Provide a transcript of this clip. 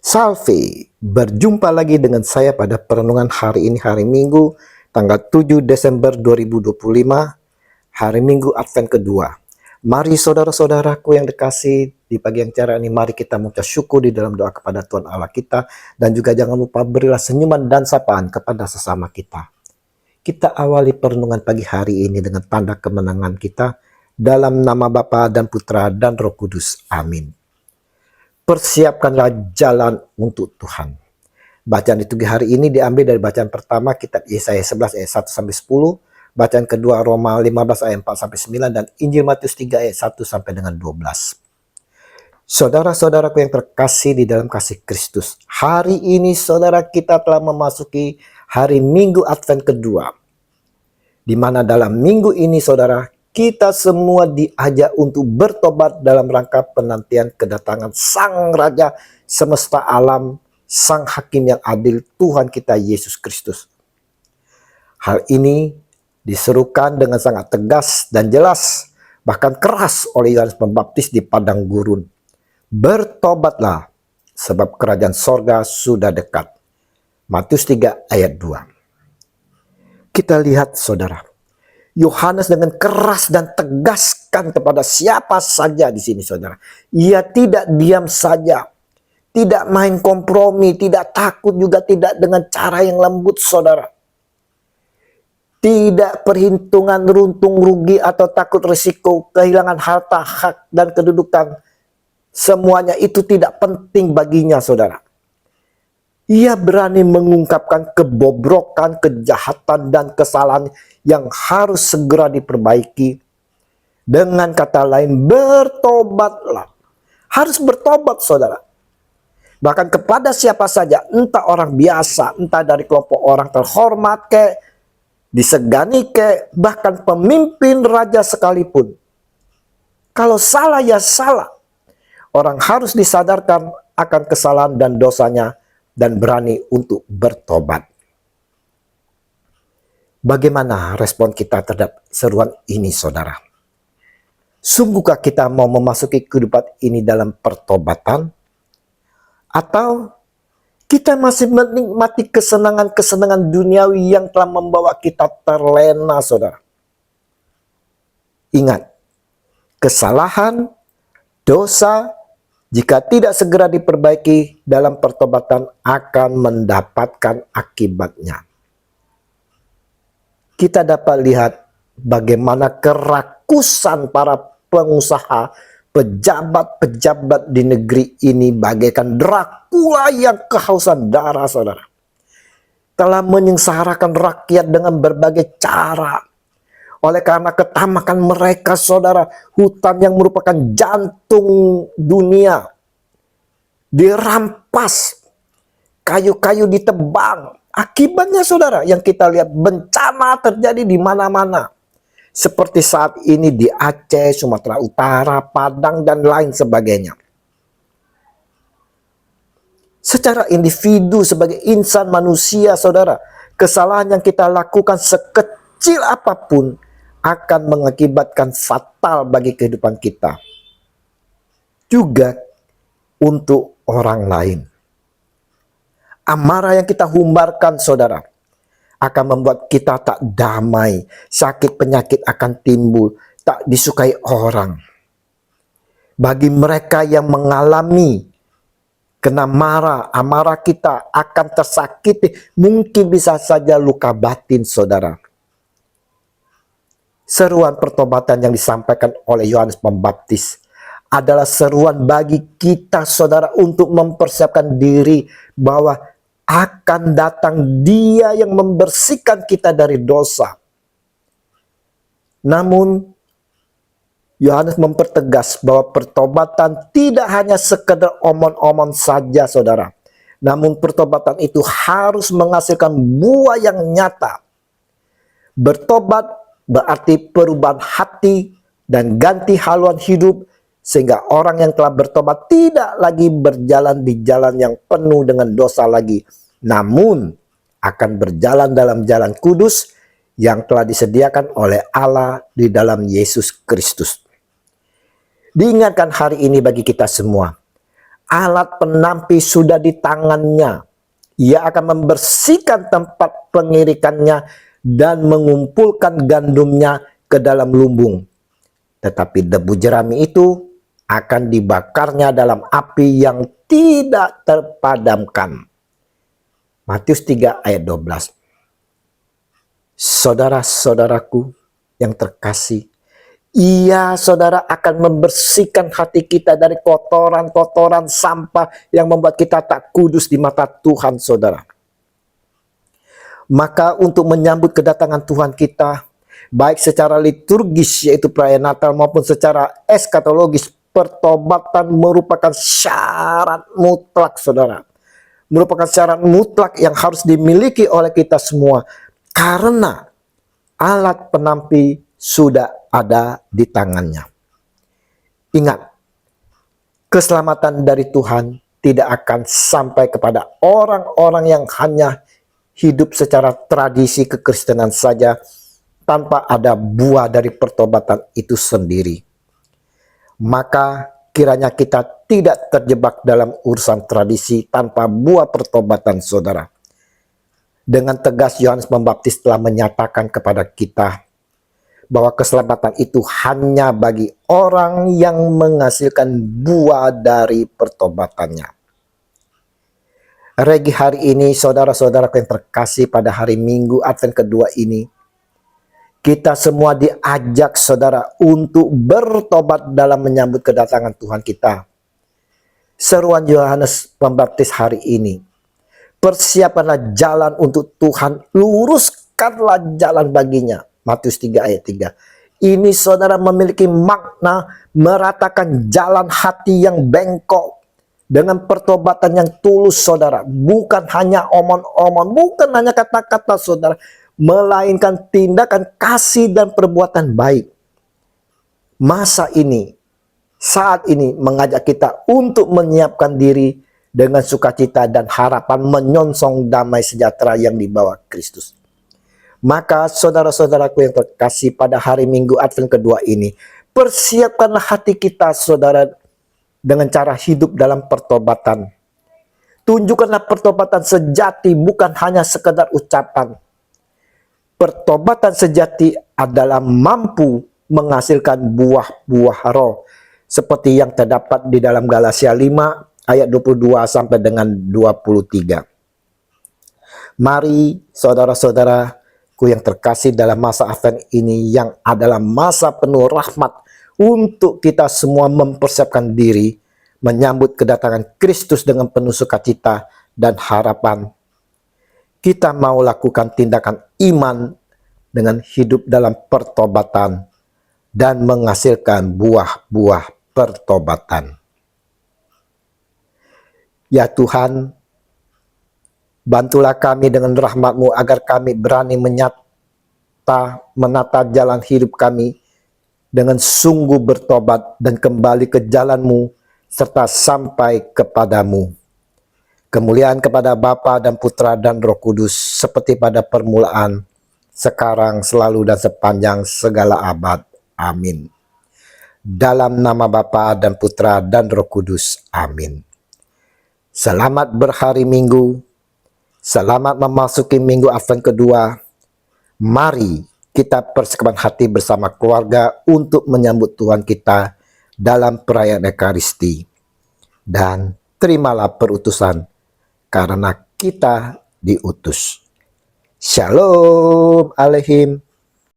Salve, berjumpa lagi dengan saya pada perenungan hari ini, hari Minggu, tanggal 7 Desember 2025, hari Minggu Advent kedua. Mari saudara-saudaraku yang dikasih, di pagi yang cerah ini, mari kita mengucap syukur di dalam doa kepada Tuhan Allah kita, dan juga jangan lupa berilah senyuman dan sapaan kepada sesama kita. Kita awali perenungan pagi hari ini dengan tanda kemenangan kita, dalam nama Bapa dan Putra dan Roh Kudus. Amin. Persiapkanlah jalan untuk Tuhan. Bacaan liturgi hari ini diambil dari bacaan pertama kitab Yesaya 11 ayat 1-10, bacaan kedua Roma 15 ayat 4-9, dan Injil Matius 3 ayat 1 sampai dengan 12. Saudara-saudaraku yang terkasih di dalam kasih Kristus, hari ini saudara kita telah memasuki hari Minggu Advent kedua, di mana dalam minggu ini saudara, kita semua diajak untuk bertobat dalam rangka penantian kedatangan Sang Raja semesta alam, Sang Hakim yang adil, Tuhan kita Yesus Kristus. Hal ini diserukan dengan sangat tegas dan jelas, bahkan keras oleh Yohanes Pembaptis di padang gurun. Bertobatlah, sebab kerajaan sorga sudah dekat. Matius 3 ayat 2. Kita lihat saudara, Yohanes dengan keras dan tegaskan kepada siapa saja di sini saudara. Ia tidak diam saja, tidak main kompromi, tidak takut, juga tidak dengan cara yang lembut saudara. Tidak perhitungan untung rugi atau takut risiko kehilangan harta, hak dan kedudukan. Semuanya itu tidak penting baginya saudara. Ia berani mengungkapkan kebobrokan, kejahatan, dan kesalahan yang harus segera diperbaiki. Dengan kata lain, bertobatlah. Harus bertobat, saudara. Bahkan kepada siapa saja, entah orang biasa, entah dari kelompok orang terhormat, disegani, bahkan pemimpin raja sekalipun. Kalau salah ya salah. Orang harus disadarkan akan kesalahan dan dosanya, dan berani untuk bertobat. Bagaimana respon kita terhadap seruan ini saudara? Sungguhkah kita mau memasuki kehidupan ini dalam pertobatan? Atau kita masih menikmati kesenangan-kesenangan duniawi yang telah membawa kita terlena saudara? Ingat, kesalahan, dosa, jika tidak segera diperbaiki dalam pertobatan akan mendapatkan akibatnya. Kita dapat lihat bagaimana kerakusan para pengusaha, pejabat-pejabat di negeri ini bagaikan Dracula yang kehausan darah saudara. Telah menyengsarakan rakyat dengan berbagai cara. Oleh karena ketamakan mereka saudara, hutan yang merupakan jantung dunia dirampas, kayu-kayu ditebang. Akibatnya saudara yang kita lihat, bencana terjadi di mana-mana. Seperti saat ini di Aceh, Sumatera Utara, Padang, dan lain sebagainya. Secara individu sebagai insan manusia saudara, kesalahan yang kita lakukan sekecil apapun akan mengakibatkan fatal bagi kehidupan kita. Juga untuk orang lain. Amarah yang kita humbarkan saudara akan membuat kita tak damai. Sakit penyakit akan timbul, tak disukai orang. Bagi mereka yang mengalami kena marah, amarah kita akan tersakiti, mungkin bisa saja luka batin saudara. Seruan pertobatan yang disampaikan oleh Yohanes Pembaptis adalah seruan bagi kita saudara untuk mempersiapkan diri bahwa akan datang Dia yang membersihkan kita dari dosa. Namun Yohanes mempertegas bahwa pertobatan tidak hanya sekedar omong-omong saja saudara. Namun pertobatan itu harus menghasilkan buah yang nyata. Bertobat berarti perubahan hati dan ganti haluan hidup, sehingga orang yang telah bertobat tidak lagi berjalan di jalan yang penuh dengan dosa lagi, namun akan berjalan dalam jalan kudus yang telah disediakan oleh Allah di dalam Yesus Kristus. Diingatkan hari ini bagi kita semua, alat penampi sudah di tangannya. Ia akan membersihkan tempat pengirikannya dan mengumpulkan gandumnya ke dalam lumbung. Tetapi debu jerami itu akan dibakarnya dalam api yang tidak terpadamkan. Matius 3 ayat 12. Saudara-saudaraku yang terkasih, Ia, saudara, akan membersihkan hati kita dari kotoran-kotoran sampah yang membuat kita tak kudus di mata Tuhan, saudara. Maka untuk menyambut kedatangan Tuhan kita, baik secara liturgis yaitu perayaan Natal maupun secara eskatologis, pertobatan merupakan syarat mutlak, saudara. Merupakan syarat mutlak yang harus dimiliki oleh kita semua. Karena alat penampi sudah ada di tangannya. Ingat, keselamatan dari Tuhan tidak akan sampai kepada orang-orang yang hanya hidup secara tradisi kekristenan saja tanpa ada buah dari pertobatan itu sendiri. Maka kiranya kita tidak terjebak dalam urusan tradisi tanpa buah pertobatan, saudara. Dengan tegas Yohanes Pembaptis telah menyatakan kepada kita bahwa keselamatan itu hanya bagi orang yang menghasilkan buah dari pertobatannya. Regi hari ini, saudara-saudaraku yang terkasih, pada hari Minggu Advent kedua ini, kita semua diajak, saudara, untuk bertobat dalam menyambut kedatangan Tuhan kita. Seruan Yohanes Pembaptis hari ini, persiapanlah jalan untuk Tuhan, luruskanlah jalan baginya. Matius 3 ayat 3. Ini, saudara, memiliki makna meratakan jalan hati yang bengkok dengan pertobatan yang tulus, saudara. Bukan hanya omong-omong, bukan hanya kata-kata, saudara, melainkan tindakan kasih dan perbuatan baik. Masa ini, saat ini mengajak kita untuk menyiapkan diri dengan sukacita dan harapan menyongsong damai sejahtera yang dibawa Kristus. Maka saudara-saudaraku yang terkasih, pada hari Minggu Advent kedua ini, persiapkanlah hati kita, saudara, dengan cara hidup dalam pertobatan. Tunjukkanlah pertobatan sejati, bukan hanya sekedar ucapan. Pertobatan sejati adalah mampu menghasilkan buah-buah roh, seperti yang terdapat di dalam Galatia 5 ayat 22 sampai dengan 23. Mari saudara-saudaraku yang terkasih, dalam masa Advent ini yang adalah masa penuh rahmat, untuk kita semua mempersiapkan diri menyambut kedatangan Kristus dengan penuh sukacita dan harapan. Kita mau lakukan tindakan iman dengan hidup dalam pertobatan dan menghasilkan buah-buah pertobatan. Ya Tuhan, bantulah kami dengan rahmat-Mu agar kami berani menata jalan hidup kami dengan sungguh bertobat dan kembali ke jalan-Mu serta sampai kepadamu. Kemuliaan kepada Bapa dan Putra dan Roh Kudus, seperti pada permulaan, sekarang, selalu, dan sepanjang segala abad. Amin. Dalam nama Bapa dan Putra dan Roh Kudus. Amin. Selamat berhari Minggu. Selamat memasuki Minggu Advent kedua. Mari kita persekutuan hati bersama keluarga untuk menyambut Tuhan kita dalam perayaan Ekaristi. Dan terimalah perutusan, karena kita diutus. Shalom Aleichem.